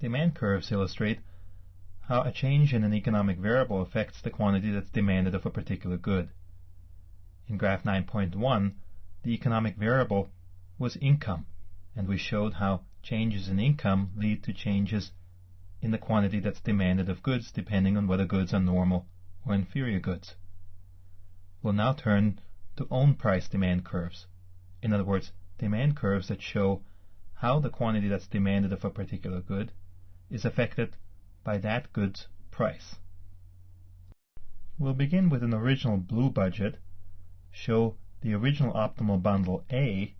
Demand curves illustrate how a change in an economic variable affects the quantity that's demanded of a particular good. In graph 9.1, the economic variable was income, and we showed how changes in income lead to changes in the quantity that's demanded of goods depending on whether goods are normal or inferior goods. We'll now turn to own price demand curves. In other words, demand curves that show how the quantity that's demanded of a particular good is affected by that good's price. We'll begin with an original blue budget, show the original optimal bundle A,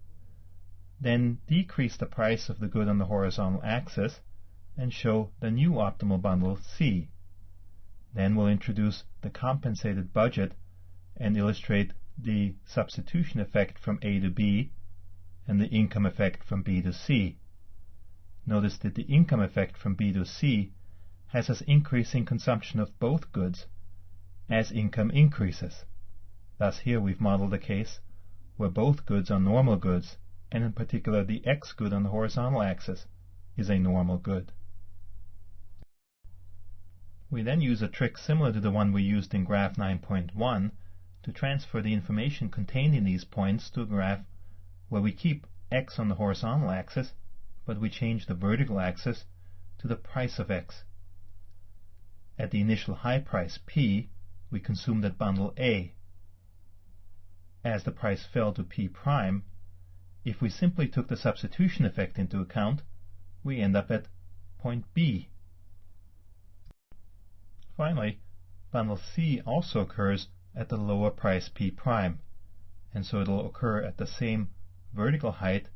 then decrease the price of the good on the horizontal axis, and show the new optimal bundle C. Then we'll introduce the compensated budget and illustrate the substitution effect from A to B and the income effect from B to C. Notice that the income effect from B to C has us increasing consumption of both goods as income increases. Thus here we've modeled a case where both goods are normal goods, and in particular the X good on the horizontal axis is a normal good. We then use a trick similar to the one we used in graph 9.1 to transfer the information contained in these points to a graph where we keep X on the horizontal axis, but we change the vertical axis to the price of X. At the initial high price P, we consumed at bundle A. As the price fell to P prime, if we simply took the substitution effect into account, we end up at point B. Finally, bundle C also occurs at the lower price P prime, and so it'll occur at the same vertical height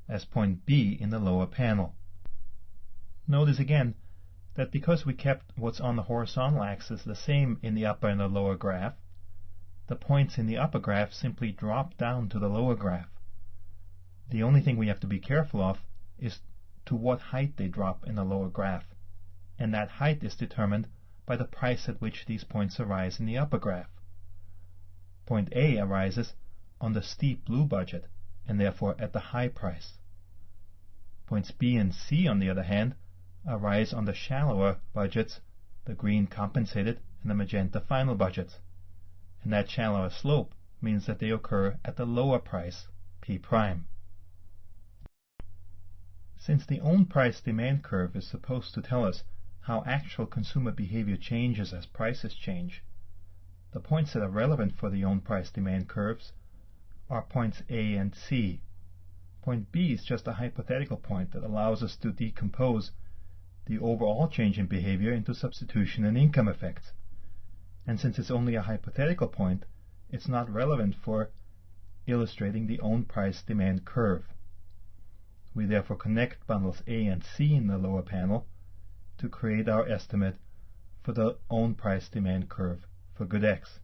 as point B in the lower panel. Notice again that because we kept what's on the horizontal axis the same in the upper and the lower graph, the points in the upper graph simply drop down to the lower graph. The only thing we have to be careful of is to what height they drop in the lower graph, and that height is determined by the price at which these points arise in the upper graph. Point A arises on the steep blue budget, and therefore at the high price. Points B and C, on the other hand, arise on the shallower budgets, the green compensated and the magenta final budgets, and that shallower slope means that they occur at the lower price, P prime. Since the own price demand curve is supposed to tell us how actual consumer behavior changes as prices change, the points that are relevant for the own price demand curves are points A and C. Point B is just a hypothetical point that allows us to decompose the overall change in behavior into substitution and income effects. And since it's only a hypothetical point, it's not relevant for illustrating the own price demand curve. We therefore connect bundles A and C in the lower panel to create our estimate for the own price demand curve for good X.